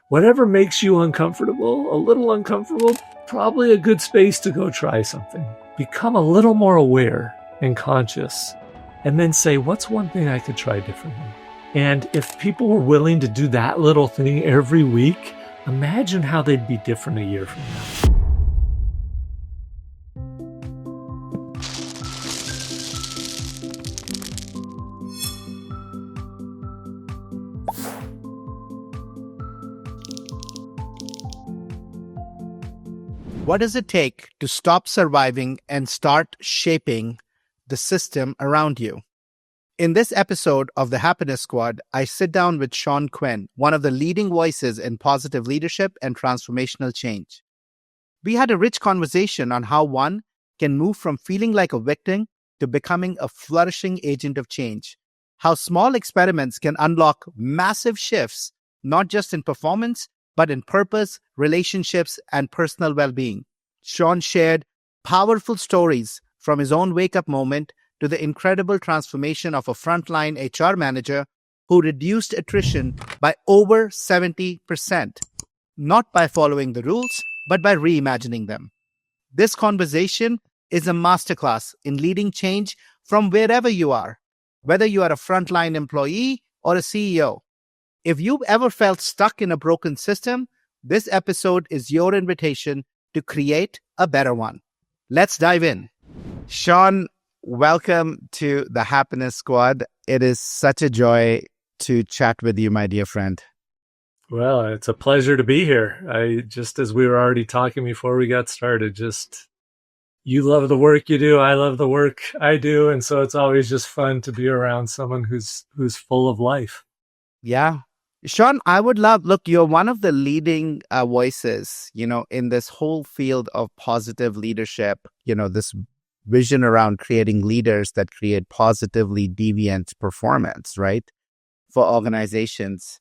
whatever makes you uncomfortable, a little uncomfortable, probably a good space to go try something. Become a little more aware and conscious, and then say, what's one thing I could try differently? And if people were willing to do that little thing every week, imagine how they'd be different a year from now. What does it take to stop surviving and start shaping the system around you? In this episode of the Happiness Squad, I sit down with Shawn Quinn, one of the leading voices in positive leadership and transformational change. We had a rich conversation on how one can move from feeling like a victim to becoming a flourishing agent of change, how small experiments can unlock massive shifts, not just in performance, but in purpose, relationships, and personal well-being. Shawn shared powerful stories from his own wake-up moment to the incredible transformation of a frontline HR manager who reduced attrition by over 70%, not by following the rules, but by reimagining them. This conversation is a masterclass in leading change from wherever you are, whether you are a frontline employee or a CEO. If you've ever felt stuck in a broken system, this episode is your invitation to create a better one. Let's dive in. Shawn, welcome to the Happiness Squad. It is such a joy to chat with you, my dear friend. Well, it's a pleasure to be here. Just as we were already talking before we got started, you love the work you do. I love the work I do. And so it's always just fun to be around someone who's full of life. Yeah. Shawn, I would love, look, you're one of the leading voices, in this whole field of positive leadership, this vision around creating leaders that create positively deviant performance, right, for organizations.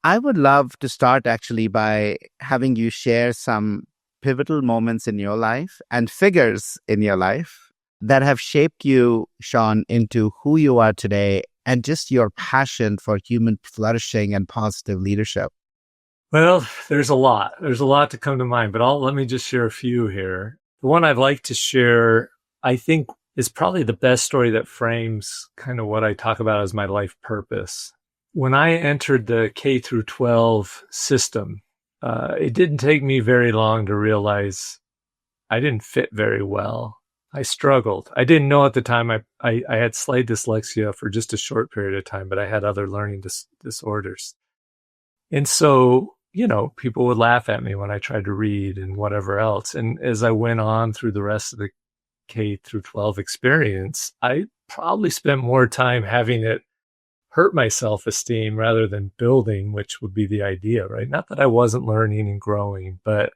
I would love to start actually by having you share some pivotal moments in your life and figures in your life that have shaped you, Shawn, into who you are today and just your passion for human flourishing and positive leadership. Well, there's a lot. There's a lot to come to mind, but let me just share a few here. The one I'd like to share, I think, is probably the best story that frames kind of what I talk about as my life purpose. When I entered the K through 12 system, it didn't take me very long to realize I didn't fit very well. I struggled. I didn't know at the time I had slight dyslexia for just a short period of time, but I had other learning disorders. And so, people would laugh at me when I tried to read and whatever else. And as I went on through the rest of the K through 12 experience, I probably spent more time having it hurt my self-esteem rather than building, which would be the idea, right? Not that I wasn't learning and growing, but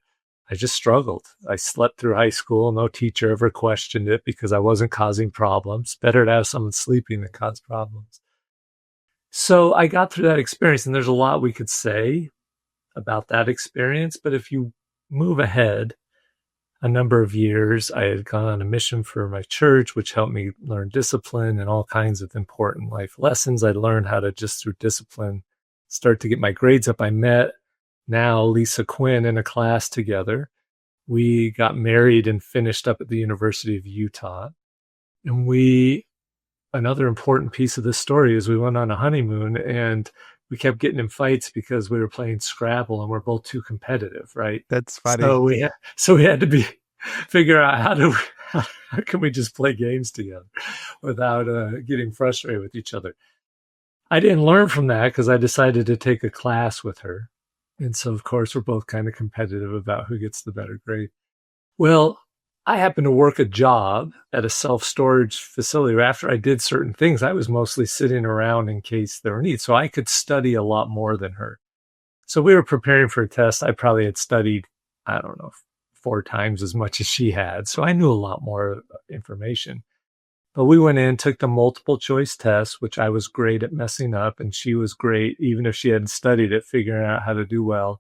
I just struggled. I slept through high school. No teacher ever questioned it because I wasn't causing problems. Better to have someone sleeping than cause problems. So I got through that experience, and there's a lot we could say about that experience. But if you move ahead a number of years, I had gone on a mission for my church, which helped me learn discipline and all kinds of important life lessons. I learned how to, just through discipline, start to get my grades up. I met now Lisa Quinn in a class together. We got married and finished up at the University of Utah. And another important piece of this story is we went on a honeymoon and we kept getting in fights because we were playing Scrabble and we're both too competitive, right? That's funny. So we had to figure out how can we just play games together without getting frustrated with each other. I didn't learn from that because I decided to take a class with her. And so, of course, we're both kind of competitive about who gets the better grade. Well, I happened to work a job at a self-storage facility. After I did certain things, I was mostly sitting around in case there were needs. So I could study a lot more than her. So we were preparing for a test. I probably had studied, 4 times as much as she had. So I knew a lot more information. But we went in, took the multiple choice test, which I was great at messing up, and she was great, even if she hadn't studied it, figuring out how to do well.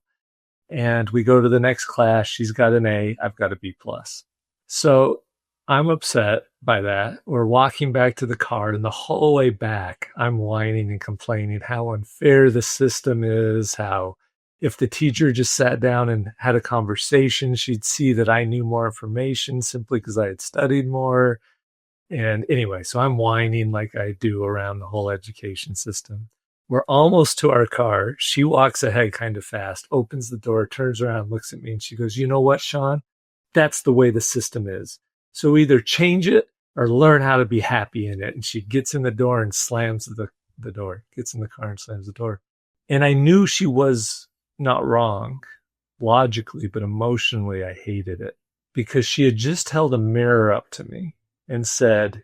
And we go to the next class. She's got an A. I've got a B+. So I'm upset by that. We're walking back to the car, and the whole way back, I'm whining and complaining how unfair the system is, how if the teacher just sat down and had a conversation, she'd see that I knew more information simply because I had studied more. And anyway, so I'm whining like I do around the whole education system. We're almost to our car. She walks ahead kind of fast, opens the door, turns around, looks at me, and she goes, "You know what, Shawn? That's the way the system is. So either change it or learn how to be happy in it." And she gets in the door and slams the door, gets in the car and slams the door. And I knew she was not wrong logically, but emotionally, I hated it because she had just held a mirror up to me and said,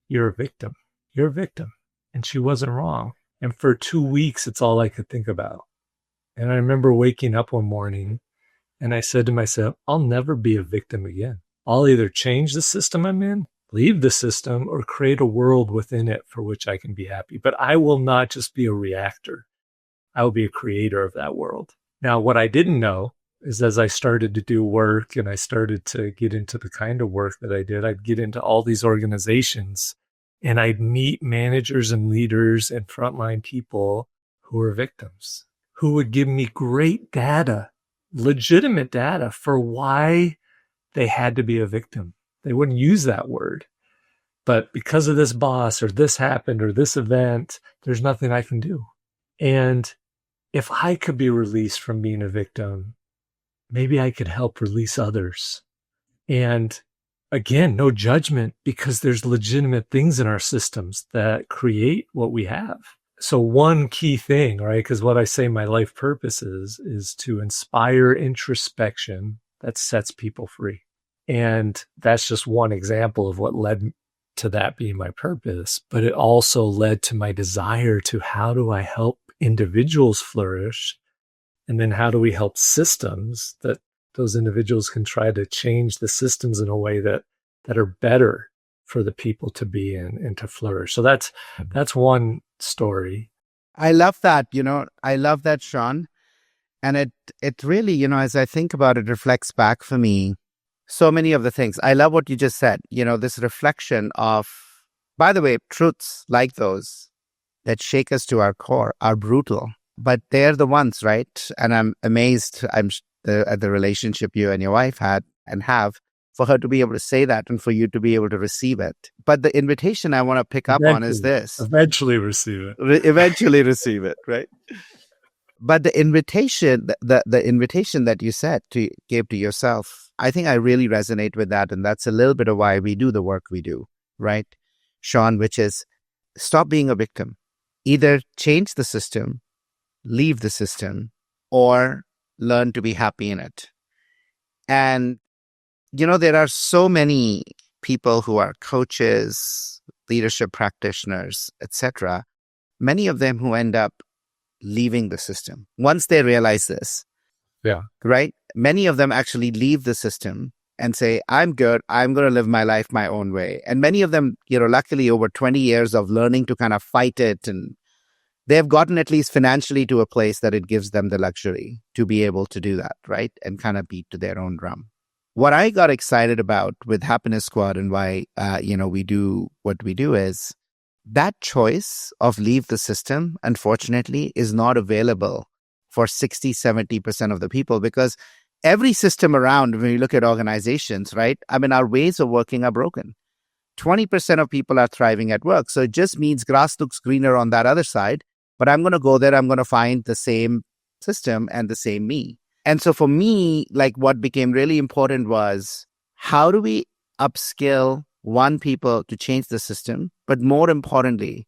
"You're a victim. You're a victim." And she wasn't wrong. And for 2 weeks, it's all I could think about. And I remember waking up one morning and I said to myself, I'll never be a victim again. I'll either change the system I'm in, leave the system, or create a world within it for which I can be happy. But I will not just be a reactor. I will be a creator of that world. Now, what I didn't know is as I started to do work and I started to get into the kind of work that I did, I'd get into all these organizations and I'd meet managers and leaders and frontline people who were victims, who would give me great data, legitimate data for why they had to be a victim. They wouldn't use that word. But because of this boss or this happened or this event, there's nothing I can do. And if I could be released from being a victim, maybe I could help release others. And again, no judgment because there's legitimate things in our systems that create what we have. So one key thing, right, because what I say my life purpose is to inspire introspection that sets people free. And that's just one example of what led to that being my purpose. But it also led to my desire to how do I help individuals flourish? And then how do we help systems that those individuals can try to change the systems in a way that are better for the people to be in and to flourish. So that's one story. I love that, I love that, Shawn. And it really, as I think about it, reflects back for me so many of the things. I love what you just said, this reflection of, by the way, truths like those that shake us to our core are brutal, but they're the ones, right? And I'm amazed at the relationship you and your wife had and have for her to be able to say that and for you to be able to receive it. But the invitation I want to pick up on is this. Eventually receive it. Eventually receive it, right? But the invitation, the invitation that you gave to yourself, I think I really resonate with that. And that's a little bit of why we do the work we do, right, Shawn, which is stop being a victim. Either change the system, leave the system, or learn to be happy in it. And, there are so many people who are coaches, leadership practitioners, etc., many of them who end up leaving the system once they realize this. Yeah. Right? Many of them actually leave the system and say, I'm good. I'm going to live my life my own way. And many of them, luckily over 20 years of learning to kind of fight it, and they have gotten at least financially to a place that it gives them the luxury to be able to do that, right? And kind of beat to their own drum. What I got excited about with Happiness Squad and why, we do what we do is that choice of leave the system, unfortunately, is not available for 60, 70% of the people, because every system around, when you look at organizations, right? Our ways of working are broken. 20% of people are thriving at work. So it just means grass looks greener on that other side, but I'm going to go there. I'm going to find the same system and the same me. And so for me, what became really important was how do we upskill people to change the system? But more importantly,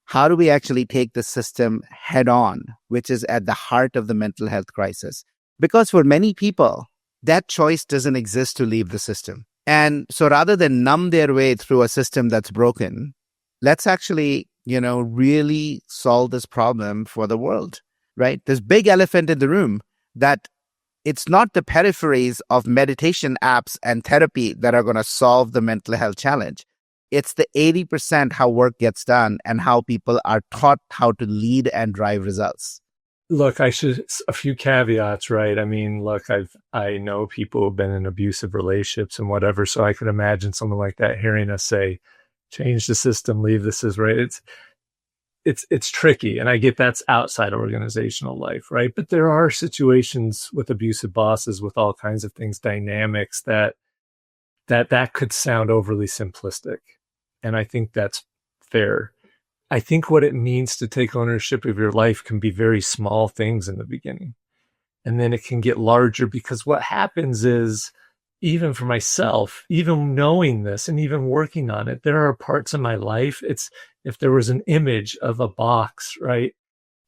how do we actually take the system head on, which is at the heart of the mental health crisis? Because for many people, that choice doesn't exist to leave the system. And so rather than numb their way through a system that's broken, let's actually, really solve this problem for the world, right? This big elephant in the room that it's not the peripheries of meditation apps and therapy that are going to solve the mental health challenge. It's the 80% how work gets done and how people are taught how to lead and drive results. Look, a few caveats, right? I know people who've been in abusive relationships and whatever, so I could imagine someone like that hearing us say, change the system, leave this is right. it's tricky. And I get that's outside organizational life, right? But there are situations with abusive bosses, with all kinds of things, dynamics that could sound overly simplistic. And I think that's fair. I think what it means to take ownership of your life can be very small things in the beginning. And then it can get larger, because what happens is, even for myself, even knowing this and even working on it, there are parts of my life. It's if there was an image of a box, right?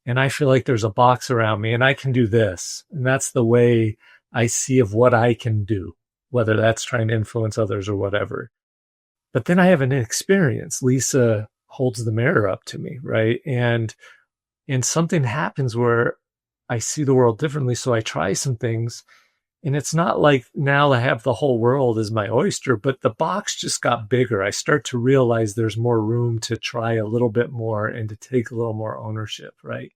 And I feel like there's a box around me and I can do this. And that's the way I see of what I can do, whether that's trying to influence others or whatever. But then I have an experience. Lisa holds the mirror up to me, right? And something happens where I see the world differently. So I try some things. And it's not like now I have the whole world as my oyster, but the box just got bigger. I start to realize there's more room to try a little bit more and to take a little more ownership, right?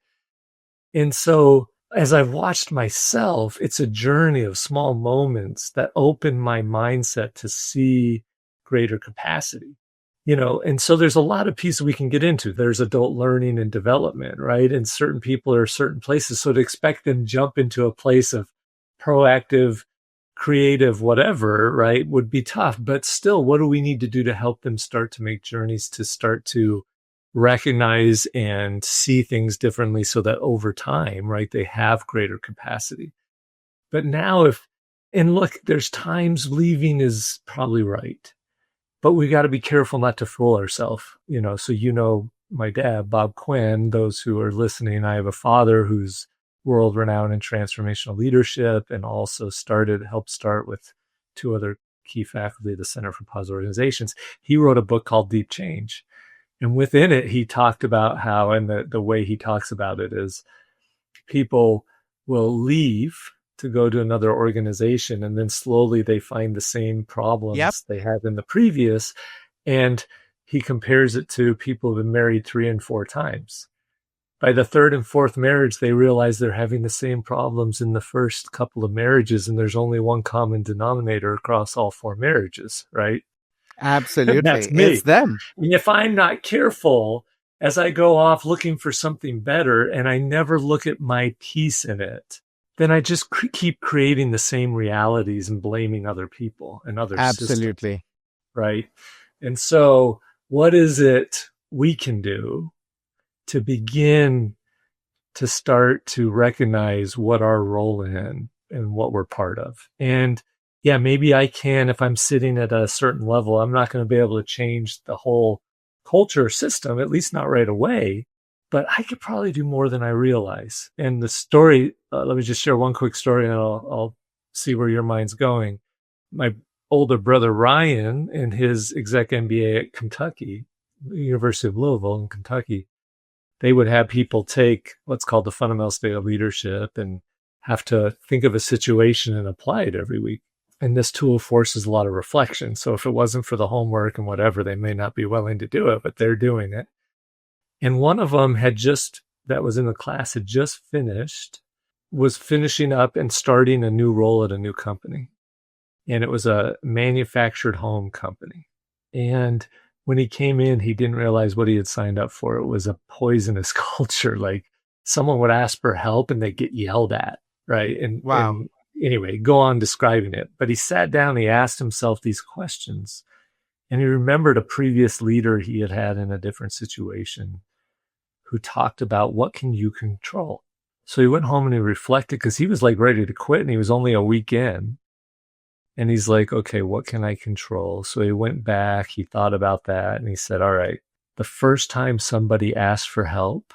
And so as I've watched myself, it's a journey of small moments that open my mindset to see greater capacity, and so there's a lot of pieces we can get into. There's adult learning and development, right? And certain people are certain places. So to expect them to jump into a place of proactive, creative, whatever, right, would be tough. But still, what do we need to do to help them start to make journeys, to start to recognize and see things differently, so that over time, right, they have greater capacity? But now and look, there's times leaving is probably right, but we got to be careful not to fool ourselves, So, my dad, Bob Quinn, those who are listening, I have a father who's world renowned in transformational leadership, and also helped start with two other key faculty at the Center for Positive Organizations. He wrote a book called Deep Change. And within it, he talked about how, and the way he talks about it is, people will leave to go to another organization, and then slowly they find the same problems they had in the previous. And he compares it to people who've been married 3 and 4 times. By the 3rd and 4th marriage, they realize they're having the same problems in the first couple of marriages, and there's only one common denominator across all 4 marriages, right? Absolutely. That's me. It's them. And if I'm not careful, as I go off looking for something better and I never look at my piece in it, then I just keep creating the same realities and blaming other people and other systems. Absolutely. Right? And so what is it we can do to begin to start to recognize what our role in and what we're part of? And yeah, maybe I can, if I'm sitting at a certain level, I'm not going to be able to change the whole culture system, at least not right away, but I could probably do more than I realize. And the story, let me just share one quick story, and I'll see where your mind's going. My older brother, Ryan, in his exec MBA at Kentucky, University of Louisville in Kentucky, they would have people take what's called the fundamental state of leadership and have to think of a situation and apply it every week. And this tool forces a lot of reflection. So if it wasn't for the homework and whatever, they may not be willing to do it, but they're doing it. And one of them that was in the class, had just was finishing up and starting a new role at a new company. And it was a manufactured home company. And when he came in, he didn't realize what he had signed up for. It was a poisonous culture. Like, someone would ask for help and they'd get yelled at, right? And wow. And anyway, go on describing it. But he sat down, and he asked himself these questions. And he remembered a previous leader he had had in a different situation who talked about, what can you control? So he went home and he reflected, because he was like ready to quit and he was only a week in. And he's like, okay, what can I control? So he went back, he thought about that, and he said, all right, the first time somebody asks for help,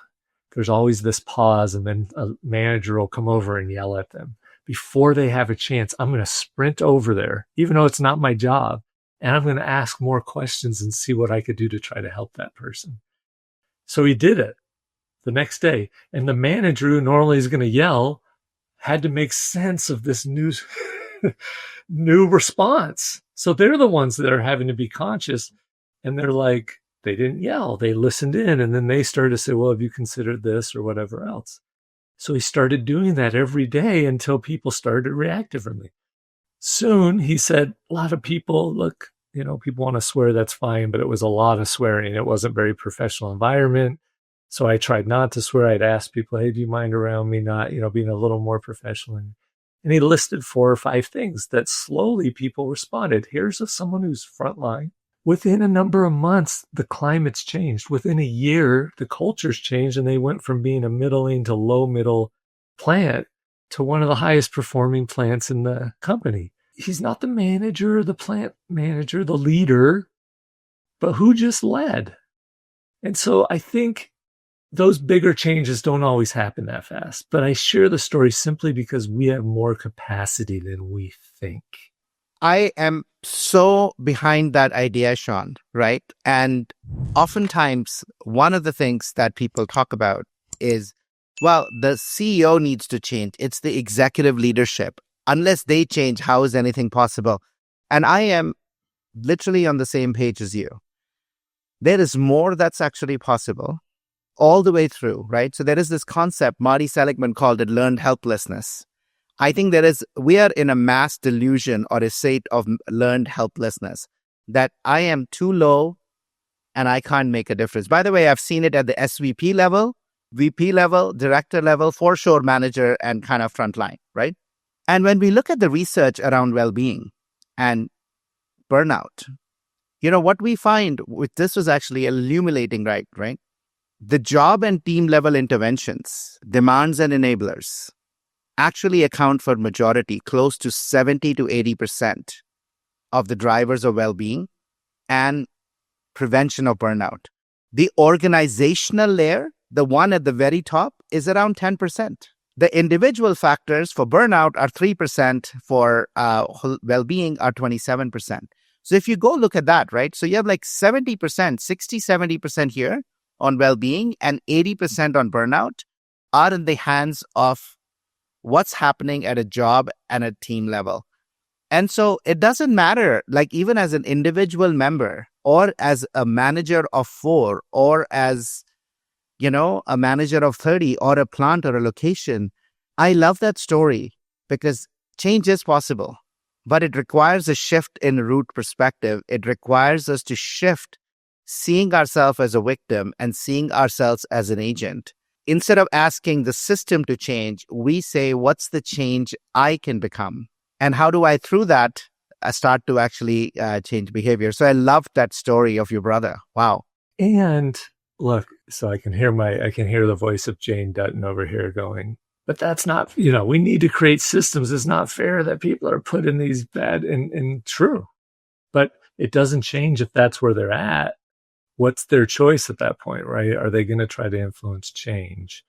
there's always this pause, and then a manager will come over and yell at them. Before they have a chance, I'm going to sprint over there, even though it's not my job, and I'm going to ask more questions and see what I could do to try to help that person. So he did it the next day, and the manager, who normally is going to yell, had to make sense of this new response. So they're the ones that are having to be conscious, and they're like, they didn't yell, they listened in, and then they started to say, well, have you considered this or whatever else? So he started doing that every day until people started to react differently. Soon, he said, a lot of people, look, people want to swear, that's fine, but it was a lot of swearing. It wasn't a very professional environment. So I tried not to swear. I'd ask people, hey, do you mind around me not, being a little more professional? And he listed 4 or 5 things that slowly people responded. Here's someone who's frontline. Within a number of months, the climate's changed. Within a year, the culture's changed, and they went from being a middling to low middle plant to one of the highest performing plants in the company. He's not the manager, the plant manager, the leader, but who just led. And so I think those bigger changes don't always happen that fast. But I share the story simply because we have more capacity than we think. I am so behind that idea, Shawn, right? And oftentimes, one of the things that people talk about is, well, the CEO needs to change. It's the executive leadership. Unless they change, how is anything possible? And I am literally on the same page as you. There is more that's actually possible all the way through, right? So there is this concept, Marty Seligman called it learned helplessness. I think we are in a mass delusion or a state of learned helplessness, that I am too low and I can't make a difference. By the way, I've seen it at the SVP level, VP level, director level, for sure manager and kind of frontline, right? And when we look at the research around well-being and burnout, what we find with this was actually illuminating, right? The job and team level interventions, demands and enablers, actually account for majority, close to 70 to 80% of the drivers of well-being and prevention of burnout. The organizational layer, the one at the very top, is around 10%. The individual factors for burnout are 3%, for well-being are 27%. So if you go look at that, right? So you have like 70%, 60, 70% here on well-being and 80% on burnout are in the hands of what's happening at a job and a team level. And so it doesn't matter, like even as an individual member or as a manager of 4 or as, a manager of 30 or a plant or a location. I love that story because change is possible, but it requires a shift in root perspective. It requires us to shift seeing ourselves as a victim and seeing ourselves as an agent. Instead of asking the system to change, we say, what's the change I can become? And how do I, through that, start to actually change behavior? So I loved that story of your brother. Wow. And look, so I can hear the voice of Jane Dutton over here going, but that's not, we need to create systems. It's not fair that people are put in these bad and true. But it doesn't change if that's where they're at. What's their choice at that point, right? Are they going to try to influence change?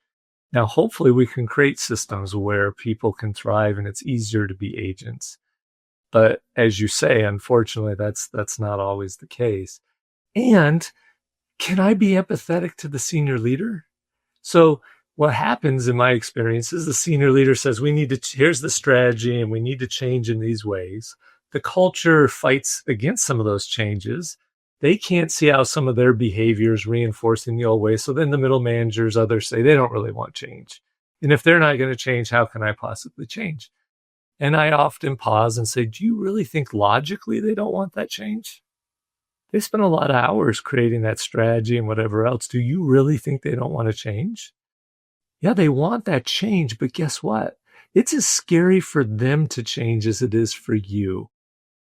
Now, hopefully we can create systems where people can thrive and it's easier to be agents. But as you say, unfortunately, that's not always the case. And can I be empathetic to the senior leader? So what happens in my experience is the senior leader says, here's the strategy and we need to change in these ways. The culture fights against some of those changes. They can't see how some of their behavior is reinforcing the old way. So then the middle managers, others say they don't really want change. And if they're not going to change, how can I possibly change? And I often pause and say, do you really think logically they don't want that change? They spend a lot of hours creating that strategy and whatever else. Do you really think they don't want to change? Yeah, they want that change, but guess what? It's as scary for them to change as it is for you.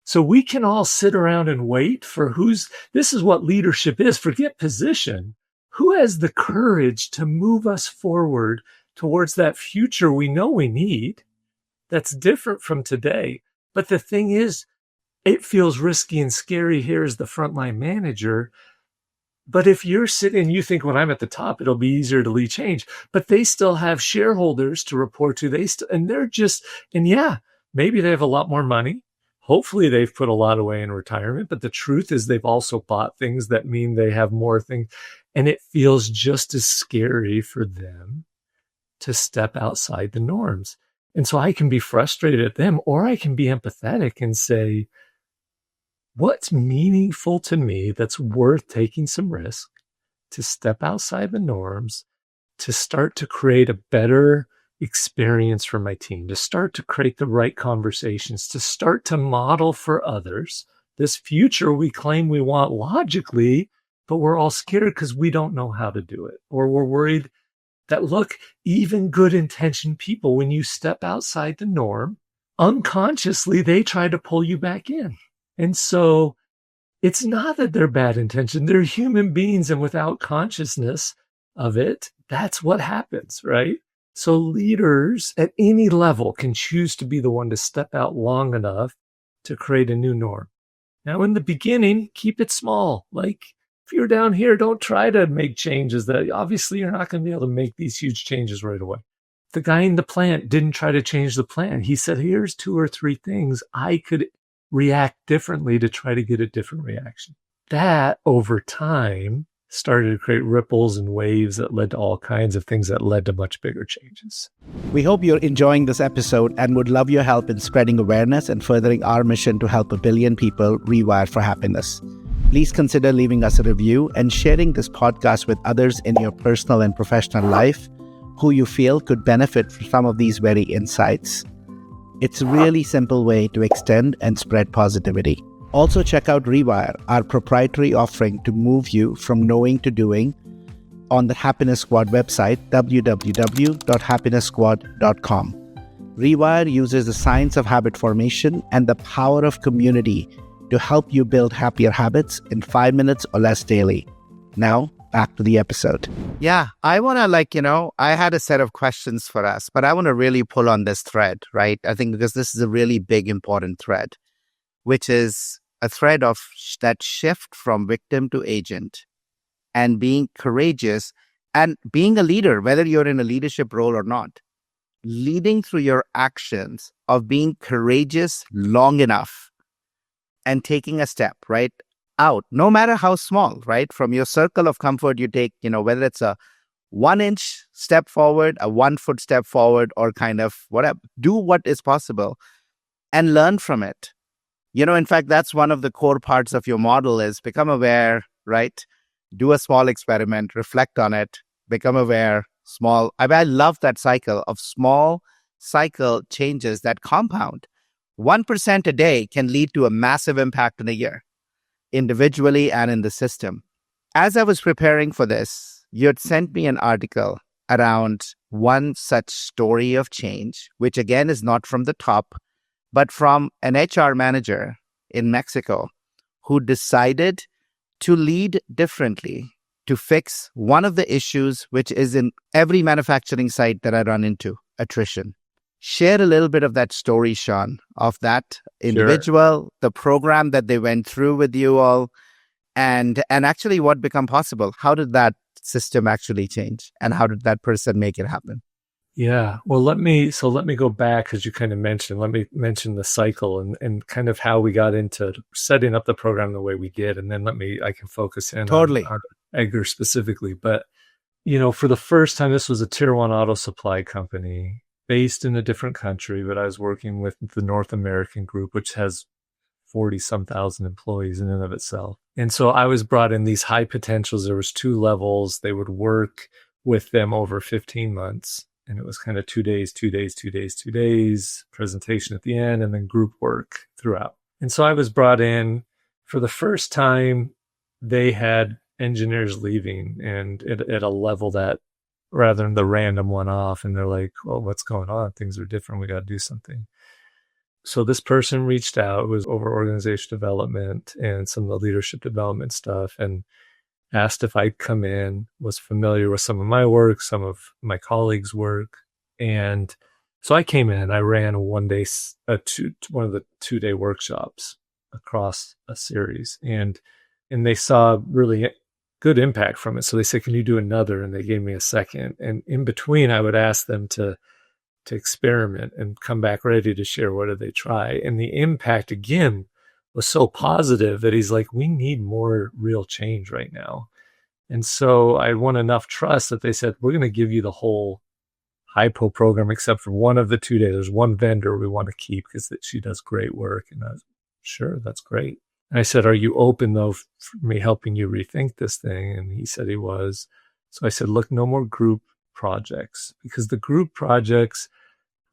So we can all sit around and wait for this is what leadership is. Forget position. Who has the courage to move us forward towards that future we know we need that's different from today? But the thing is, it feels risky and scary here as the frontline manager. But if you're sitting and you think, when I'm at the top, it'll be easier to lead change, but they still have shareholders to report to. Maybe they have a lot more money. Hopefully they've put a lot away in retirement, but the truth is they've also bought things that mean they have more things. And it feels just as scary for them to step outside the norms. And so I can be frustrated at them, or I can be empathetic and say, what's meaningful to me that's worth taking some risk to step outside the norms, to start to create a better experience for my team, to start to create the right conversations, to start to model for others this future we claim we want logically, but we're all scared because we don't know how to do it. Or we're worried that, look, even good intentioned people, when you step outside the norm, unconsciously, they try to pull you back in. And so it's not that they're bad intentioned. They're human beings. And without consciousness of it, that's what happens, right? So leaders at any level can choose to be the one to step out long enough to create a new norm. Now, in the beginning, keep it small. Like, if you're down here, don't try to make changes that obviously you're not going to be able to make these huge changes right away. The guy in the plant didn't try to change the plan. He said, here's 2 or 3 things I could react differently to try to get a different reaction. That over time started to create ripples and waves that led to all kinds of things that led to much bigger changes. We hope you're enjoying this episode and would love your help in spreading awareness and furthering our mission to help 1 billion people rewire for happiness. Please consider leaving us a review and sharing this podcast with others in your personal and professional life who you feel could benefit from some of these very insights. It's a really simple way to extend and spread positivity. Also check out Rewire, our proprietary offering to move you from knowing to doing, on the Happiness Squad website, www.happiness.squad.com. Rewire uses the science of habit formation and the power of community to help you build happier habits in 5 minutes or less daily. Now, back to the episode. Yeah, I want to I had a set of questions for us, but I want to really pull on this thread, right? I think because this is a really big, important thread, which is a thread of that shift from victim to agent and being courageous and being a leader, whether you're in a leadership role or not, leading through your actions of being courageous long enough and taking a step, right, out, no matter how small, right, from your circle of comfort you take, whether it's a 1-inch step forward, a 1-foot step forward, or kind of whatever, do what is possible and learn from it. In fact, that's one of the core parts of your model is become aware, right? Do a small experiment, reflect on it, become aware, small. I love that cycle of small cycle changes that compound. 1% a day can lead to a massive impact in a year, individually and in the system. As I was preparing for this, you had sent me an article around one such story of change, which again is not from the top, but from an HR manager in Mexico who decided to lead differently to fix one of the issues which is in every manufacturing site that I run into, attrition. Share a little bit of that story, Shawn, of that individual, Sure. The program that they went through with you all, and actually what became possible. How did that system actually change? And how did that person make it happen? Yeah. Well, let me go back because you kind of mentioned, let me mention the cycle and kind of how we got into setting up the program the way we did. And then I can focus in on Edgar specifically. But, for the first time, this was a tier 1 auto supply company based in a different country, but I was working with the North American group, which has 40-some thousand employees in and of itself. And so I was brought in these high potentials. There was 2 levels. They would work with them over 15 months. And it was kind of 2 days, 2 days, 2 days, 2 days, presentation at the end, and then group work throughout. And so I was brought in for the first time. They had engineers leaving and at a level that rather than the random one off. And they're like, well, what's going on? Things are different. We got to do something. So this person reached out. It was over organization development and some of the leadership development stuff, and asked if I'd come in, was familiar with some of my work, some of my colleagues' work. And so I came in, I ran one of the 2-day workshops across a series, and they saw really good impact from it. So they said, can you do another? And they gave me a second. And in between, I would ask them to experiment and come back ready to share what did they try. And the impact again was so positive that he's like, we need more real change right now. And so I won enough trust that they said, we're going to give you the whole HiPo program except for one of the 2 days. There's one vendor we want to keep because she does great work. And I was, sure, that's great. And I said, are you open though for me helping you rethink this thing? And he said he was. So I said, look, no more group projects, because the group projects,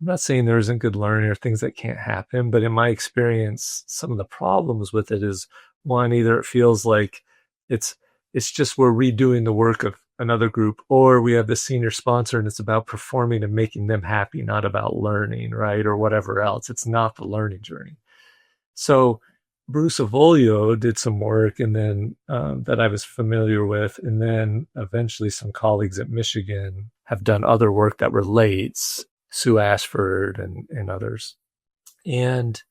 I'm not saying there isn't good learning or things that can't happen, but in my experience, some of the problems with it is, one, either it feels like it's It's just we're redoing the work of another group, or we have the senior sponsor and it's about performing and making them happy, not about learning, right? Or whatever else. It's not the learning journey. So Bruce Avolio did some work and then that I was familiar with. And then eventually some colleagues at Michigan have done other work that relates, Sue Ashford and others. And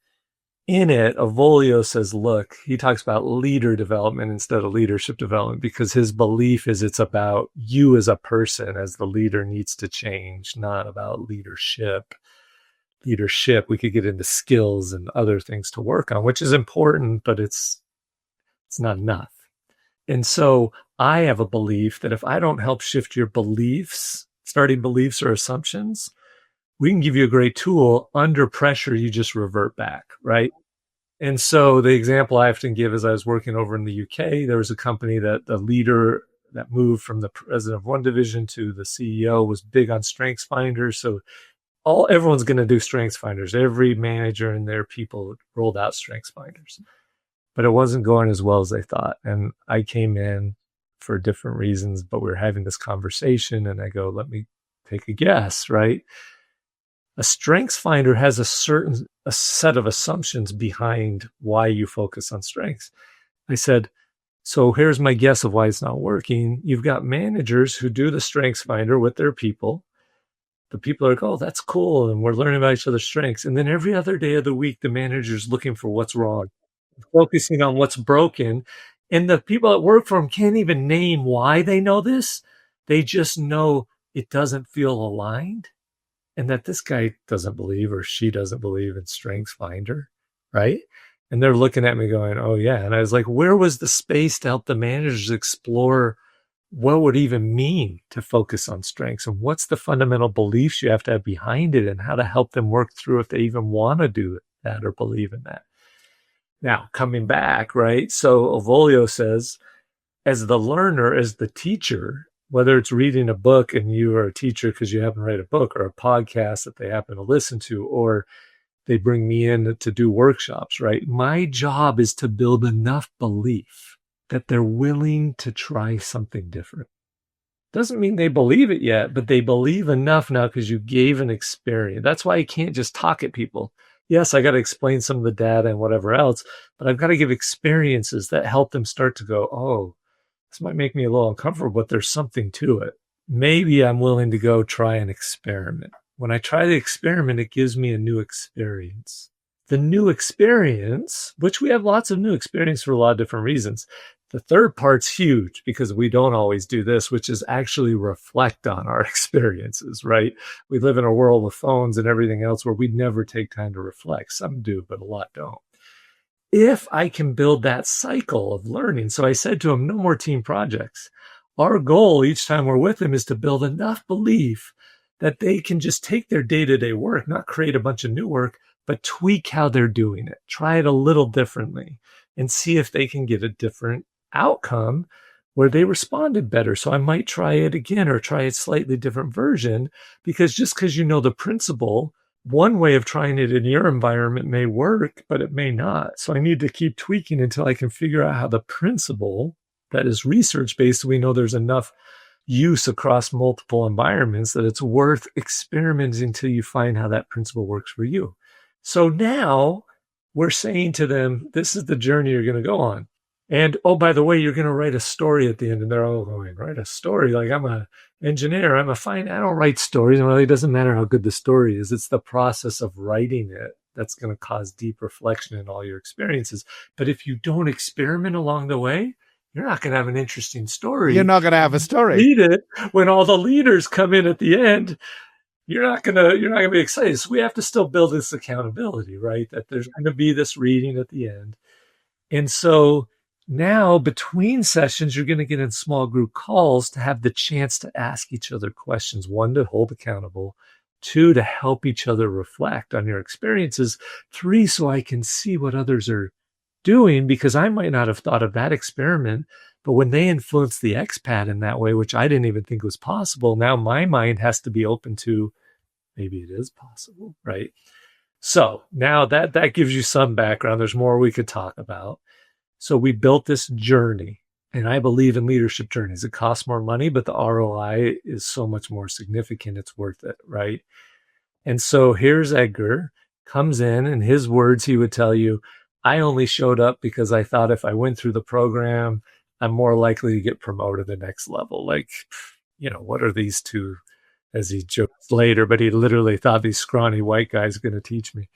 in it, Avolio says, look, he talks about leader development instead of leadership development because his belief is it's about you as a person as the leader needs to change, not about leadership. Leadership, we could get into skills and other things to work on, which is important, but it's not enough. And so I have a belief that if I don't help shift your beliefs, starting beliefs or assumptions, we can give you a great tool. Under pressure, you just revert back, right? And so the example I often give is I was working over in the UK. There was a company that the leader that moved from the president of one division to the CEO was big on strengths finders. So everyone's going to do strengths finders. Every manager and their people rolled out strengths finders, but it wasn't going as well as they thought. And I came in for different reasons, but we were having this conversation and I go, let me take a guess, right? A strengths finder has a set of assumptions behind why you focus on strengths. I said, so here's my guess of why it's not working. You've got managers who do the strengths finder with their people. The people are like, oh, that's cool. And we're learning about each other's strengths. And then every other day of the week, the manager's looking for what's wrong, focusing on what's broken. And the people that work for them can't even name why they know this. They just know it doesn't feel aligned and that this guy doesn't believe or she doesn't believe in strengths finder, right? And they're looking at me going, oh, yeah. And I was like, where was the space to help the managers explore what would even mean to focus on strengths and what's the fundamental beliefs you have to have behind it and how to help them work through if they even want to do that or believe in that. Now, coming back, right? So Avolio says, as the learner, as the teacher, whether it's reading a book and you are a teacher because you happen to write a book or a podcast that they happen to listen to, or they bring me in to do workshops, right? My job is to build enough belief that they're willing to try something different. Doesn't mean they believe it yet, but they believe enough now because you gave an experience. That's why you can't just talk at people. Yes, I got to explain some of the data and whatever else, but I've got to give experiences that help them start to go, oh, this might make me a little uncomfortable, but there's something to it. Maybe I'm willing to go try an experiment. When I try the experiment, it gives me a new experience. The new experience, which we have lots of new experience for a lot of different reasons. The third part's huge because we don't always do this, which is actually reflect on our experiences, right? We live in a world with phones and everything else where we never take time to reflect. Some do, but a lot don't. If I can build that cycle of learning. So I said to him, no more team projects. Our goal each time we're with them is to build enough belief that they can just take their day-to-day work, not create a bunch of new work, but tweak how they're doing it. Try it a little differently and see if they can get a different outcome where they responded better. So I might try it again or try a slightly different version because just because you know the principle, one way of trying it in your environment may work, but it may not. So I need to keep tweaking until I can figure out how the principle that is research-based, we know there's enough use across multiple environments that it's worth experimenting until you find how that principle works for you. So now we're saying to them, this is the journey you're going to go on. And, oh, by the way, you're going to write a story at the end. And they're all going, write a story? Like, I'm an engineer. I don't write stories. And really, it doesn't matter how good the story is. It's the process of writing it that's going to cause deep reflection in all your experiences. But if you don't experiment along the way, you're not going to have an interesting story. You're not going to have a story. Read it when all the leaders come in at the end. You're not going to be excited. So we have to still build this accountability, right? That there's going to be this reading at the end. And so now between sessions, you're going to get in small group calls to have the chance to ask each other questions. 1, to hold accountable. 2, to help each other reflect on your experiences. 3, so I can see what others are doing because I might not have thought of that experiment, but when they influence the expat in that way, which I didn't even think was possible, now my mind has to be open to maybe it is possible, right? So now that gives you some background. There's more we could talk about. So we built this journey And I believe in leadership journeys. It costs more money, but the ROI is so much more significant. It's worth it, right? And so here's Edgar, comes in, and his words, he would tell you, I only showed up because I thought if I went through the program, I'm more likely to get promoted to the next level. Like, what are these two, as he jokes later, but he literally thought these scrawny white guys are going to teach me.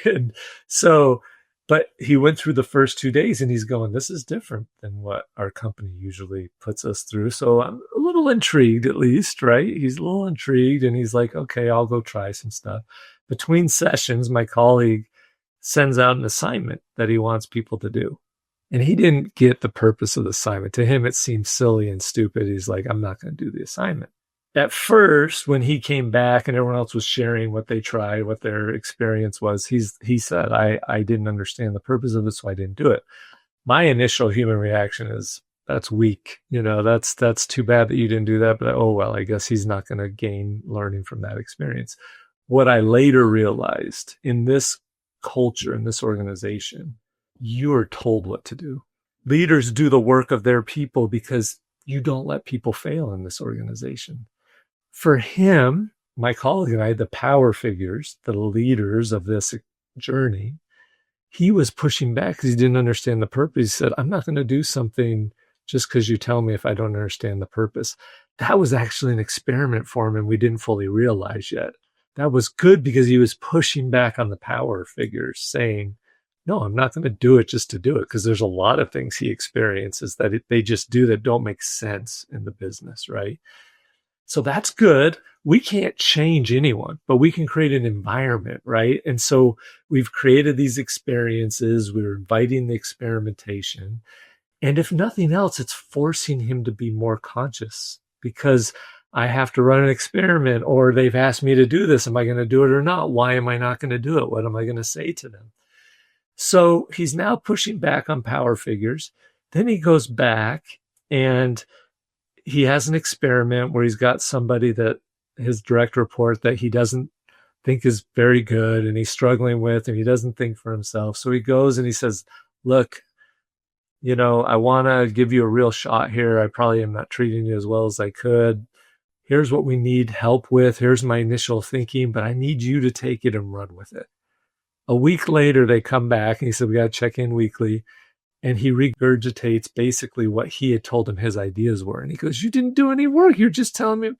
And so, but he went through the first 2 days and he's going, this is different than what our company usually puts us through. So I'm a little intrigued, at least, right? He's a little intrigued and he's like, okay, I'll go try some stuff. Between sessions, my colleague sends out an assignment that he wants people to do. And he didn't get the purpose of the assignment. To him, it seemed silly and stupid. He's like, I'm not going to do the assignment. At first, when he came back and everyone else was sharing what they tried, what their experience was, he said, I didn't understand the purpose of it, so I didn't do it. My initial human reaction is, that's weak. That's too bad that you didn't do that. But oh, well, I guess he's not going to gain learning from that experience. What I later realized, in this culture, in this organization, you are told what to do. Leaders do the work of their people because you don't let people fail in this organization. For him, my colleague and I, the power figures, the leaders of this journey, he was pushing back because he didn't understand the purpose. He said, I'm not going to do something just because you tell me if I don't understand the purpose. That was actually an experiment for him, and we didn't fully realize yet. That was good because he was pushing back on the power figures, saying, no, I'm not going to do it just to do it, because there's a lot of things he experiences that they just do that don't make sense in the business, right? So that's good. We can't change anyone, but we can create an environment, right? And so we've created these experiences. We're inviting the experimentation. And if nothing else, it's forcing him to be more conscious, because I have to run an experiment, or they've asked me to do this. Am I going to do it or not? Why am I not going to do it? What am I going to say to them? So he's now pushing back on power figures. Then he goes back and he has an experiment where he's got somebody that his direct report that he doesn't think is very good and he's struggling with, and he doesn't think for himself. So he goes and he says, look, I want to give you a real shot here. I probably am not treating you as well as I could. Here's what we need help with. Here's my initial thinking, but I need you to take it and run with it. A week later, they come back and he said, we got to check in weekly. And he regurgitates basically what he had told him his ideas were. And he goes, you didn't do any work. You're just telling me. And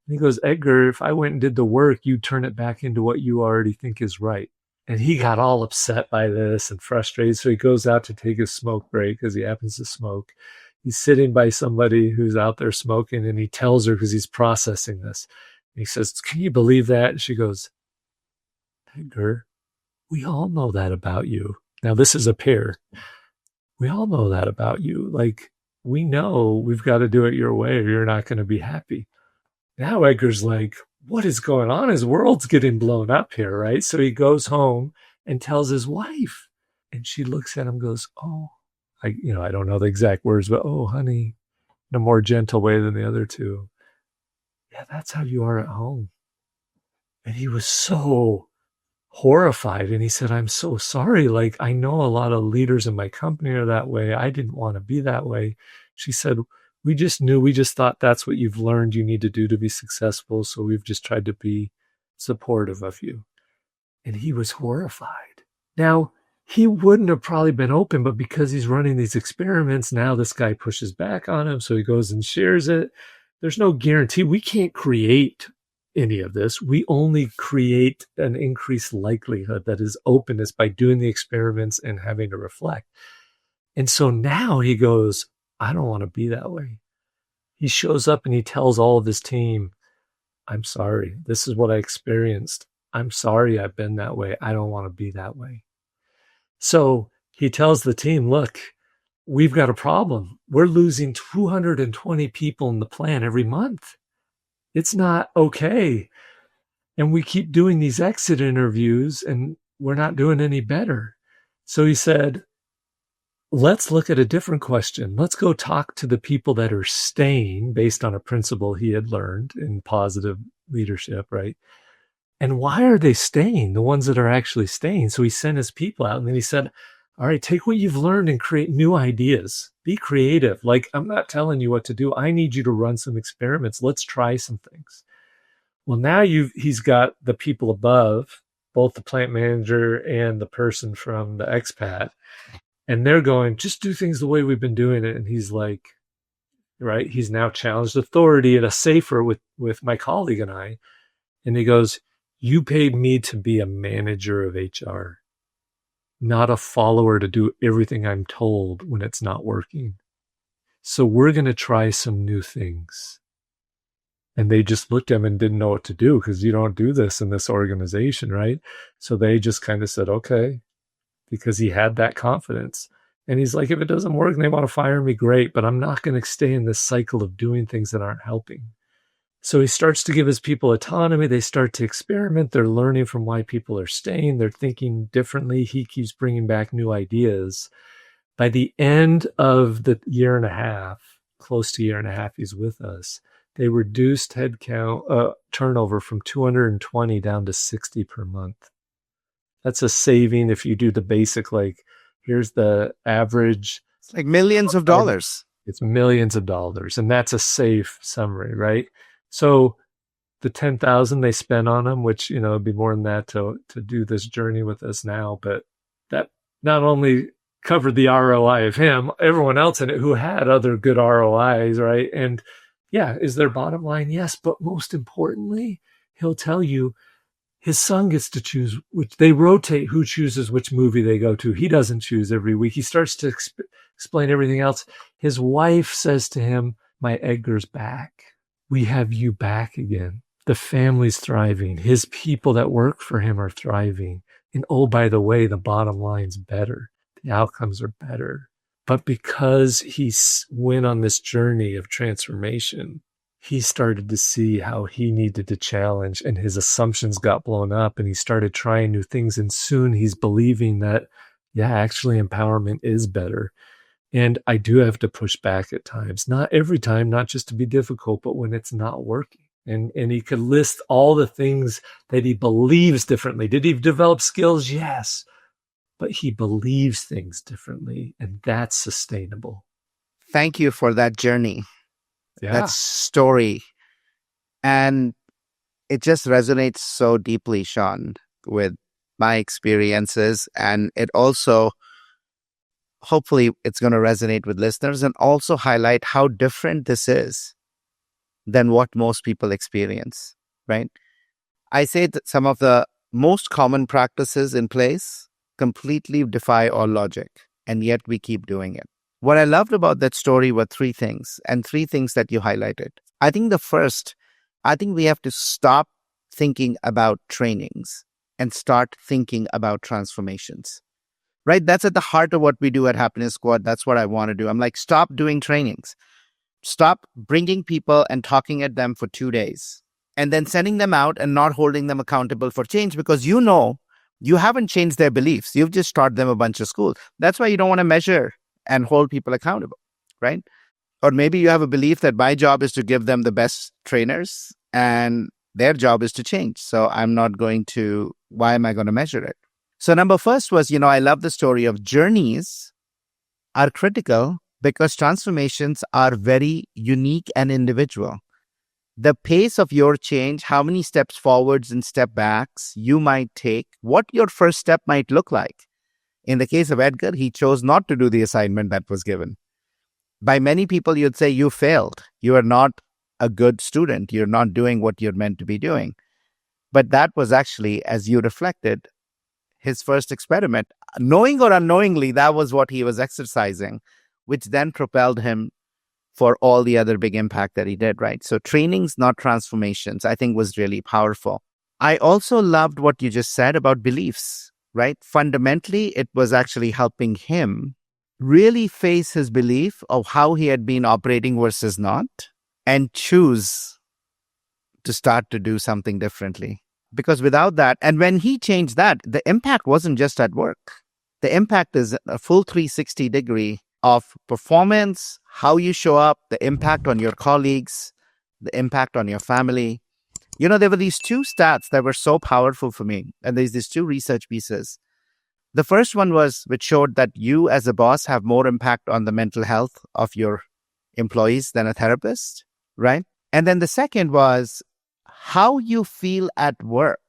he goes, Edgar, if I went and did the work, you'd turn it back into what you already think is right. And he got all upset by this and frustrated. So he goes out to take his smoke break because he happens to smoke. He's sitting by somebody who's out there smoking, and he tells her, because he's processing this. And he says, can you believe that? And she goes, Edgar, we all know that about you. Now, this is a pair. We all know that about you. Like, we know we've got to do it your way or you're not going to be happy. Now Edgar's like, what is going on? His world's getting blown up here, right? So he goes home and tells his wife. And she looks at him and goes, oh, I don't know the exact words, but oh, honey, in a more gentle way than the other two. Yeah, that's how you are at home. And he was so horrified. And he said, I'm so sorry. Like, I know a lot of leaders in my company are that way. I didn't want to be that way. She said, we just thought that's what you've learned you need to do to be successful. So we've just tried to be supportive of you. And he was horrified. Now, he wouldn't have probably been open, but because he's running these experiments, now this guy pushes back on him. So he goes and shares it. There's no guarantee. We can't create any of this. We only create an increased likelihood that is openness by doing the experiments and having to reflect. And so now he goes, I don't want to be that way. He shows up and he tells all of his team, I'm sorry. This is what I experienced. I'm sorry I've been that way. I don't want to be that way. So he tells the team, look, we've got a problem. We're losing 220 people in the plan every month. It's not okay. And we keep doing these exit interviews and we're not doing any better. So he said, let's look at a different question. Let's go talk to the people that are staying based on a principle he had learned in positive leadership, right? And why are they staying? The ones that are actually staying. So he sent his people out and then he said, all right, take what you've learned and create new ideas, Be creative. Like, I'm not telling you what to do. I need you to run some experiments. Let's try some things. Well, now he's got the people above, both the plant manager and the person from the expat, and they're going, just do things the way we've been doing it. And he's like, right, he's now challenged authority at a safer with my colleague and I. And he goes, you paid me to be a manager of HR, not a follower to do everything I'm told when it's not working. So we're going to try some new things. And they just looked at him and didn't know what to do because you don't do this in this organization, right? So they just kind of said, okay, because he had that confidence. And he's like, if it doesn't work and they want to fire me, great, but I'm not going to stay in this cycle of doing things that aren't helping. So he starts to give his people autonomy. They start to experiment. They're learning from why people are staying. They're thinking differently. He keeps bringing back new ideas. By the end of the year and a half, close to a year and a half, he's with us. They reduced headcount turnover from 220 down to 60 per month. That's a saving if you do the basic, like, here's the average. It's like millions of dollars. It's millions of dollars. And that's a safe summary, right? So the 10,000 they spent on him, which, it'd be more than that to do this journey with us now, but that not only covered the ROI of him, everyone else in it who had other good ROIs, right? And yeah, is their bottom line? Yes. But most importantly, he'll tell you his son gets to choose which. They rotate who chooses which movie they go to. He doesn't choose every week. He starts to explain everything else. His wife says to him, my Edgar's back. We have you back again. The family's thriving. His people that work for him are thriving. And oh, by the way, the bottom line's better. The outcomes are better. But because he went on this journey of transformation, he started to see how he needed to challenge, and his assumptions got blown up, and he started trying new things. And soon he's believing that, yeah, actually empowerment is better. And I do have to push back at times, not every time, not just to be difficult, but when it's not working. And he could list all the things that he believes differently. Did he develop skills? Yes. But he believes things differently, and that's sustainable. Thank you for that journey, that story. And it just resonates so deeply, Shawn, with my experiences. And it also, hopefully, it's going to resonate with listeners and also highlight how different this is than what most people experience, right? I say that some of the most common practices in place completely defy all logic, and yet we keep doing it. What I loved about that story were three things, and three things that you highlighted. I think the first, we have to stop thinking about trainings and start thinking about transformations, right? That's at the heart of what we do at Happiness Squad. That's what I want to do. I'm like, stop doing trainings. Stop bringing people and talking at them for 2 days and then sending them out and not holding them accountable for change, because you haven't changed their beliefs. You've just taught them a bunch of school. That's why you don't want to measure and hold people accountable, right? Or maybe you have a belief that my job is to give them the best trainers and their job is to change. So why am I going to measure it? So number first was, I love the story of journeys are critical because transformations are very unique and individual. The pace of your change, how many steps forwards and step backs you might take, what your first step might look like. In the case of Edgar, he chose not to do the assignment that was given. By many people, you'd say you failed. You are not a good student. You're not doing what you're meant to be doing. But that was actually, as you reflected, his first experiment. Knowing or unknowingly, that was what he was exercising, which then propelled him for all the other big impact that he did, right? So trainings, not transformations, I think was really powerful. I also loved what you just said about beliefs, right? Fundamentally, it was actually helping him really face his belief of how he had been operating versus not, and choose to start to do something differently. Because without that, and when he changed that, the impact wasn't just at work. The impact is a full 360 degree of performance, how you show up, the impact on your colleagues, the impact on your family. There were these two stats that were so powerful for me. And there's these two research pieces. The first one was, which showed that you as a boss have more impact on the mental health of your employees than a therapist, right? And then the second was how you feel at work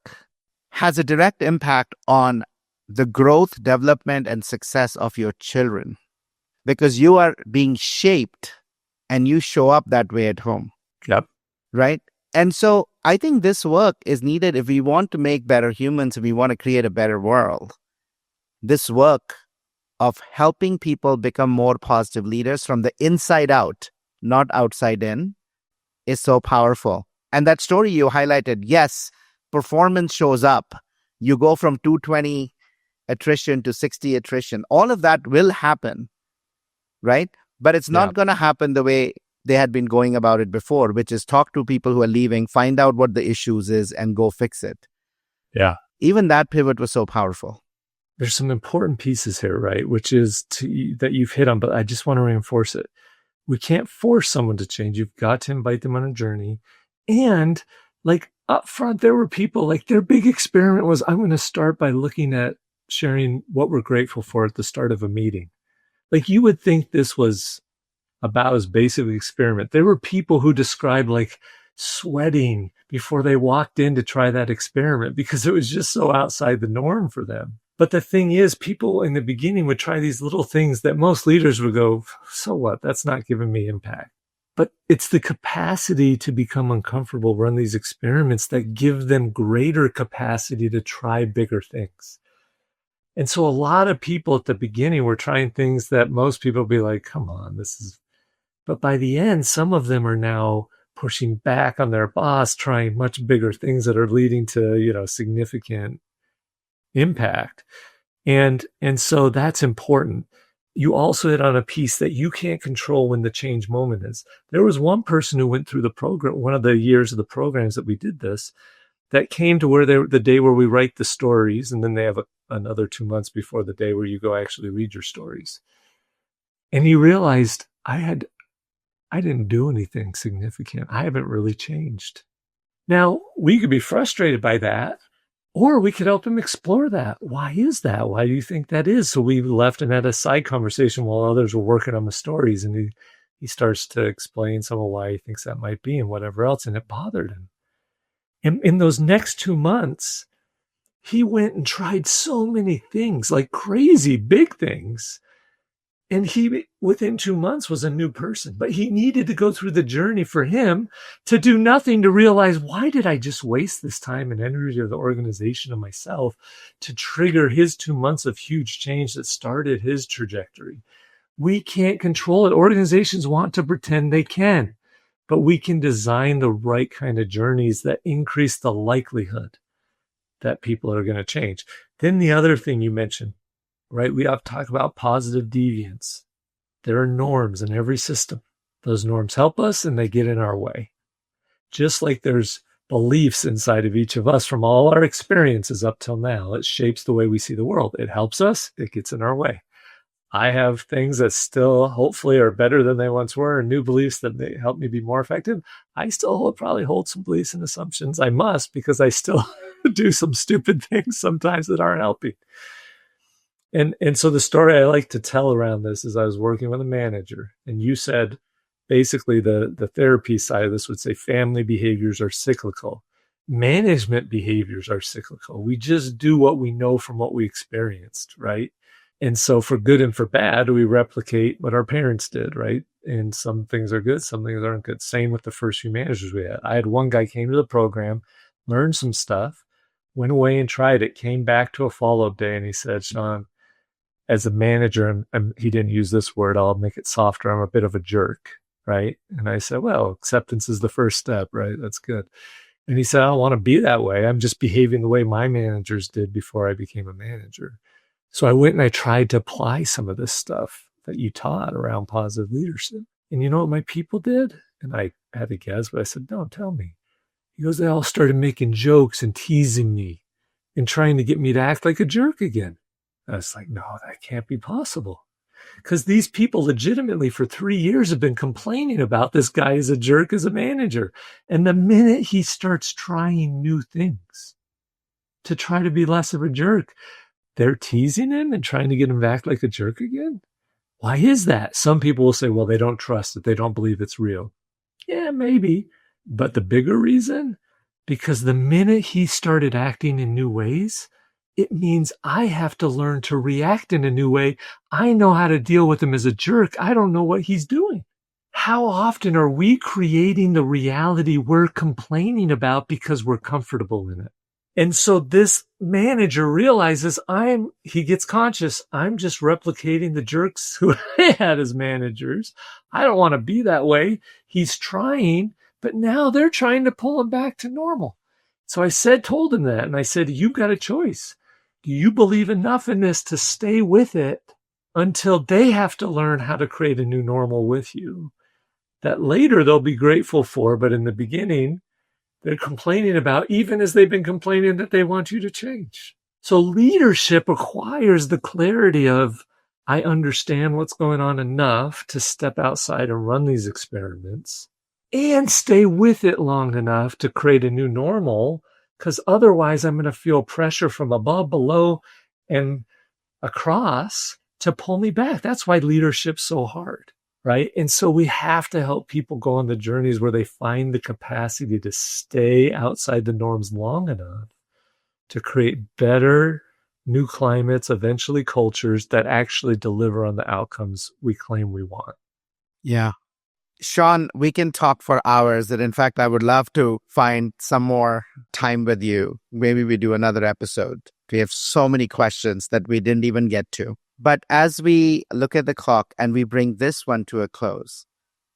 has a direct impact on the growth, development, and success of your children because you are being shaped and you show up that way at home. Yep. Right? And so I think this work is needed if we want to make better humans, if we want to create a better world. This work of helping people become more positive leaders from the inside out, not outside in, is so powerful. And that story you highlighted, yes, performance shows up. You go from 220 attrition to 60 attrition. All of that will happen, right? But it's not going to happen the way they had been going about it before, which is talk to people who are leaving, find out what the issues is, and go fix it. Yeah. Even that pivot was so powerful. There's some important pieces here, right? Which is that you've hit on, but I just want to reinforce it. We can't force someone to change. You've got to invite them on a journey. And like up front, there were people like their big experiment was, I'm going to start by looking at sharing what we're grateful for at the start of a meeting. Like you would think this was about as basic an experiment. There were people who described like sweating before they walked in to try that experiment because it was just so outside the norm for them. But the thing is, people in the beginning would try these little things that most leaders would go, so what? That's not giving me impact. But it's the capacity to become uncomfortable, run these experiments that give them greater capacity to try bigger things. And so a lot of people at the beginning were trying things that most people would be like, come on, this is, but by the end, some of them are now pushing back on their boss, trying much bigger things that are leading to, significant impact. And so that's important. You also hit on a piece that you can't control when the change moment is. There was one person who went through the program, one of the years of the programs that we did this, that came to where the day where we write the stories, and then they have another 2 months before the day where you go actually read your stories. And he realized I didn't do anything significant. I haven't really changed. Now, we could be frustrated by that, or we could help him explore that. Why is that? Why do you think that is? So we left and had a side conversation while others were working on the stories. And he starts to explain some of why he thinks that might be and whatever else. And it bothered him. And in those next 2 months, he went and tried so many things, like crazy big things. And he, within 2 months, was a new person. But he needed to go through the journey for him to do nothing, to realize, why did I just waste this time and energy of the organization and myself to trigger his 2 months of huge change that started his trajectory? We can't control it. Organizations want to pretend they can, but we can design the right kind of journeys that increase the likelihood that people are going to change. Then the other thing you mentioned, right? We have to talk about positive deviance. There are norms in every system. Those norms help us and they get in our way. Just like there's beliefs inside of each of us from all our experiences up till now. It shapes the way we see the world. It helps us. It gets in our way. I have things that still hopefully are better than they once were, and new beliefs that they help me be more effective. I still probably hold some beliefs and assumptions. I must, because I still do some stupid things sometimes that aren't helping. And so the story I like to tell around this is I was working with a manager, and you said basically the therapy side of this would say family behaviors are cyclical. Management behaviors are cyclical. We just do what we know from what we experienced, right? And so for good and for bad, we replicate what our parents did, right? And some things are good, some things aren't good. Same with the first few managers we had. I had one guy came to the program, learned some stuff, went away and tried it, came back to a follow-up day, and he said, Shawn, as a manager, and he didn't use this word, I'll make it softer, I'm a bit of a jerk, right? And I said, well, acceptance is the first step, right? That's good. And he said, I don't want to be that way. I'm just behaving the way my managers did before I became a manager. So I went and I tried to apply some of this stuff that you taught around positive leadership. And you know what my people did? And I had to guess, but I said, no, tell me. He goes, they all started making jokes and teasing me and trying to get me to act like a jerk again. I was like, no, that can't be possible. Because these people legitimately for 3 years have been complaining about this guy as a jerk as a manager. And the minute he starts trying new things to try to be less of a jerk, they're teasing him and trying to get him back like a jerk again? Why is that? Some people will say, well, they don't trust it. They don't believe it's real. Yeah, maybe. But the bigger reason, because the minute he started acting in new ways, it means I have to learn to react in a new way. I know how to deal with him as a jerk. I don't know what he's doing. How often are we creating the reality we're complaining about because we're comfortable in it? And so this manager realizes he gets conscious. I'm just replicating the jerks who I had as managers. I don't want to be that way. He's trying, but now they're trying to pull him back to normal. So I told him that, and I said, you've got a choice. Do you believe enough in this to stay with it until they have to learn how to create a new normal with you that later they'll be grateful for, but in the beginning, they're complaining about, even as they've been complaining that they want you to change. So leadership requires the clarity of, I understand what's going on enough to step outside and run these experiments and stay with it long enough to create a new normal, because otherwise I'm going to feel pressure from above, below, and across to pull me back. That's why leadership's so hard. Right. And so we have to help people go on the journeys where they find the capacity to stay outside the norms long enough to create better new climates, eventually cultures that actually deliver on the outcomes we claim we want. Yeah. Shawn, we can talk for hours. And in fact, I would love to find some more time with you. Maybe we do another episode. We have so many questions that we didn't even get to. But as we look at the clock and we bring this one to a close,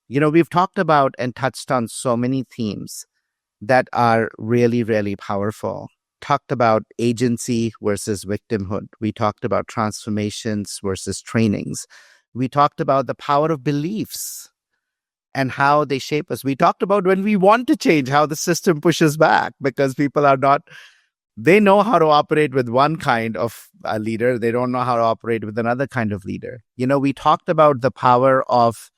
we've talked about and touched on so many themes that are really, really powerful. Talked about agency versus victimhood. We talked about transformations versus trainings. We talked about the power of beliefs and how they shape us. We talked about when we want to change, how the system pushes back because people are not. They know how to operate with one kind of a leader. They don't know how to operate with another kind of leader. We talked about the power of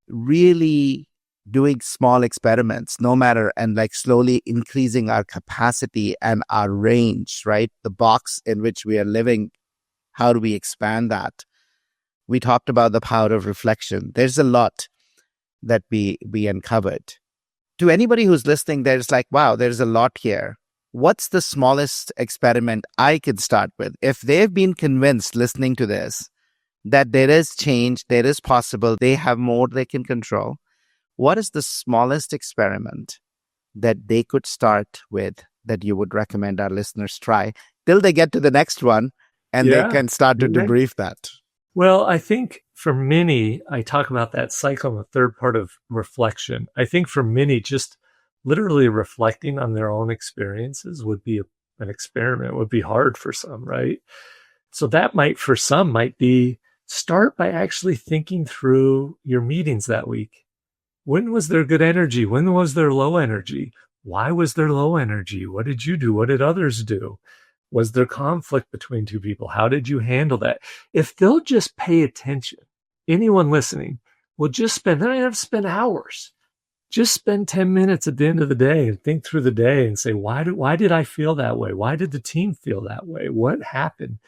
really doing small experiments, no matter, and like slowly increasing our capacity and our range, right? The box in which we are living, how do we expand that? We talked about the power of reflection. There's a lot that we uncovered. To anybody who's listening, there's like, wow, there's a lot here. What's the smallest experiment I could start with? If they've been convinced listening to this that there is change, there is possible, they have more they can control, what is the smallest experiment that they could start with that you would recommend our listeners try till they get to the next one and they can start to debrief that? Well, I think for many, I talk about that cycle in the third part of reflection. I think for many, just literally reflecting on their own experiences would be an experiment, would be hard for some, right? So that for some might be start by actually thinking through your meetings that week. When was there good energy? When was there low energy? Why was there low energy? What did you do? What did others do? Was there conflict between two people? How did you handle that? If they'll just pay attention, anyone listening will just they don't have to spend hours. Just spend 10 minutes at the end of the day and think through the day and say, why did I feel that way? Why did the team feel that way? What happened?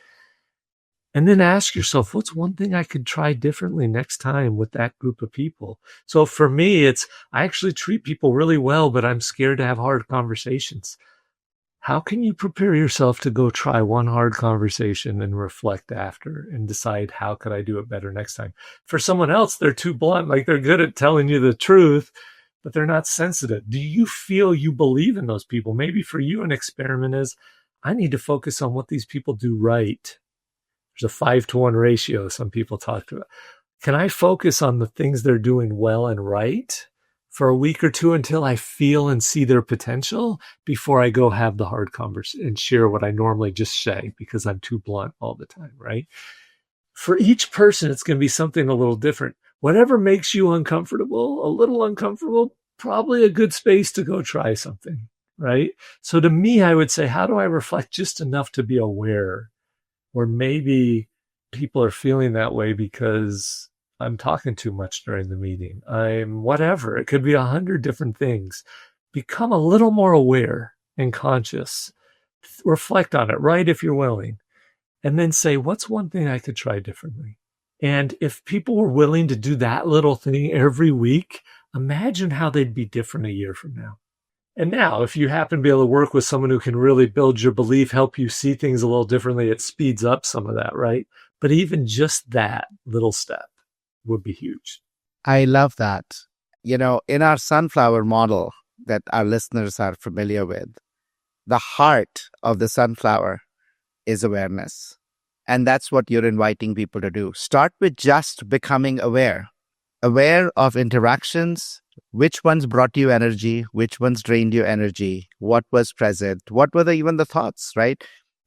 And then ask yourself, what's one thing I could try differently next time with that group of people? So for me, I actually treat people really well, but I'm scared to have hard conversations. How can you prepare yourself to go try one hard conversation and reflect after and decide how could I do it better next time? For someone else, they're too blunt, like they're good at telling you the truth, but they're not sensitive. Do you feel you believe in those people? Maybe for you, an experiment is, I need to focus on what these people do right. There's a 5-to-1 ratio some people talk about. Can I focus on the things they're doing well and right for a week or two until I feel and see their potential before I go have the hard conversation and share what I normally just say because I'm too blunt all the time, right? For each person, it's going to be something a little different. Whatever makes you uncomfortable, a little uncomfortable, probably a good space to go try something, right? So to me, I would say, how do I reflect just enough to be aware? Or maybe people are feeling that way because I'm talking too much during the meeting. I'm whatever. It could be 100 different things. Become a little more aware and conscious. Reflect on it, right? If you're willing. and then say, what's one thing I could try differently? And if people were willing to do that little thing every week, imagine how they'd be different a year from now. And now, if you happen to be able to work with someone who can really build your belief, help you see things a little differently, it speeds up some of that, right? But even just that little step would be huge. I love that. In our sunflower model that our listeners are familiar with, the heart of the sunflower is awareness. And that's what you're inviting people to do. Start with just becoming aware of interactions, which ones brought you energy, which ones drained you energy, what was present, what were even the thoughts, right?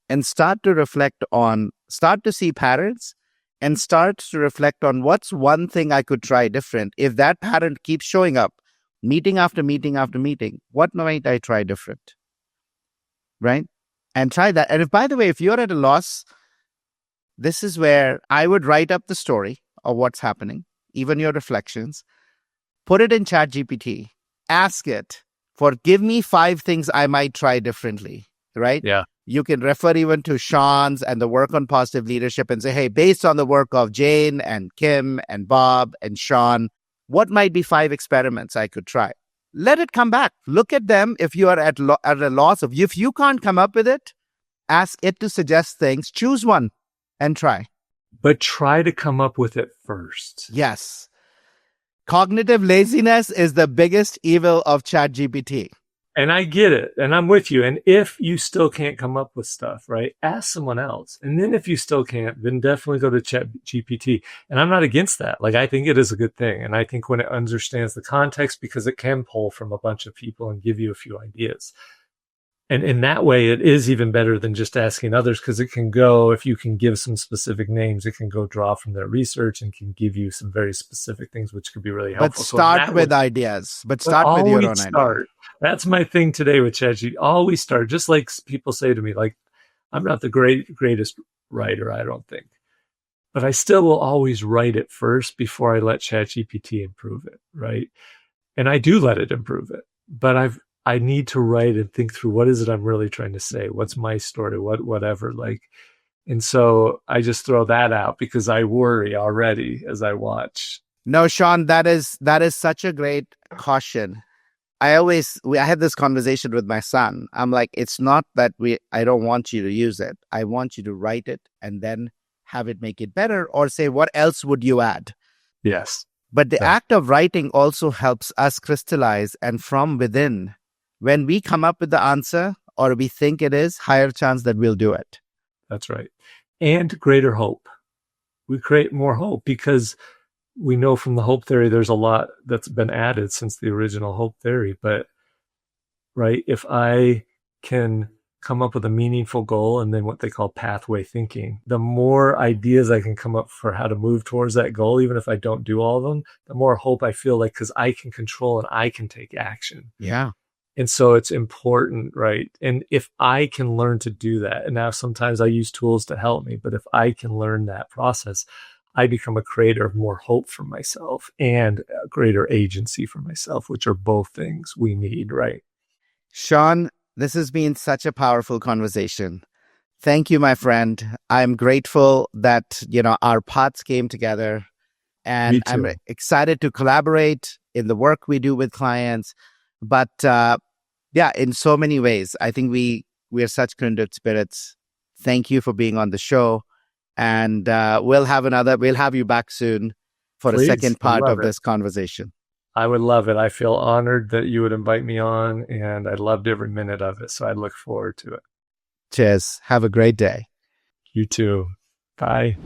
And start to see patterns and start to reflect on what's one thing I could try different. If that pattern keeps showing up, meeting after meeting after meeting, what might I try different? Right? And try that. And by the way, if you're at a loss, this is where I would write up the story of what's happening, even your reflections, put it in ChatGPT, ask it give me 5 things I might try differently, right? Yeah. You can refer even to Shawn's and the work on positive leadership and say, hey, based on the work of Jane and Kim and Bob and Shawn, what might be 5 experiments I could try? Let it come back. Look at them. If you are at a loss if you can't come up with it, ask it to suggest things, choose one and try. But try to come up with it first. Yes. Cognitive laziness is the biggest evil of ChatGPT. And I get it. And I'm with you. And if you still can't come up with stuff, right, ask someone else. And then if you still can't, then definitely go to ChatGPT. And I'm not against that. Like, I think it is a good thing. And I think when it understands the context, because it can pull from a bunch of people and give you a few ideas. And in that way, it is even better than just asking others, because it can go, if you can give some specific names, it can go draw from their research and can give you some very specific things, which could be really helpful. But start with ideas. But start with your own ideas. That's my thing today with ChatGPT. Always start. Just like people say to me, like, I'm not the greatest writer, I don't think. But I still will always write it first before I let ChatGPT improve it, right? And I do let it improve it. But I need to write and think through, what is it I'm really trying to say? What's my story? Whatever. Like, and so I just throw that out because I worry already as I watch. No, Shawn, that is such a great caution. I had this conversation with my son. I'm like, it's not that I don't want you to use it. I want you to write it and then have it make it better, or say, what else would you add? Yes. But the act of writing also helps us crystallize, and from within, when we come up with the answer or we think it is, higher chance that we'll do it. That's right. And greater hope. We create more hope because we know from the hope theory, there's a lot that's been added since the original hope theory. But, right, if I can come up with a meaningful goal and then what they call pathway thinking, the more ideas I can come up for how to move towards that goal, even if I don't do all of them, the more hope I feel like, because I can control and I can take action. Yeah. And so it's important, right? And if I can learn to do that, and now sometimes I use tools to help me, but if I can learn that process, I become a creator of more hope for myself and a greater agency for myself, which are both things we need, right? Shawn, this has been such a powerful conversation. Thank you, my friend. I'm grateful that, our paths came together, and I'm excited to collaborate in the work we do with clients. But in so many ways, I think we are such kindred spirits. Thank you for being on the show. And we'll have you back soon for a second part of this conversation. I would love it. I feel honored that you would invite me on, and I loved every minute of it. So I look forward to it. Cheers. Have a great day. You too. Bye.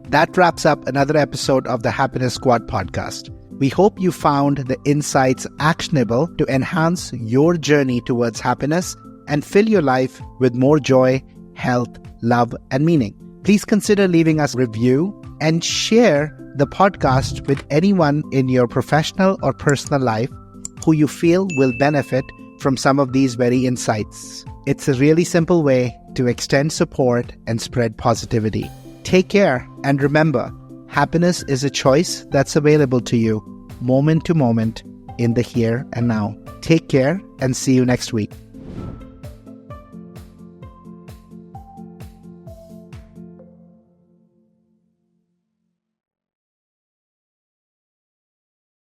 That wraps up another episode of the Happiness Squad podcast. We hope you found the insights actionable to enhance your journey towards happiness and fill your life with more joy, health, love, and meaning. Please consider leaving us a review and share the podcast with anyone in your professional or personal life who you feel will benefit from some of these very insights. It's a really simple way to extend support and spread positivity. Take care, and remember, happiness is a choice that's available to you moment to moment in the here and now. Take care and see you next week.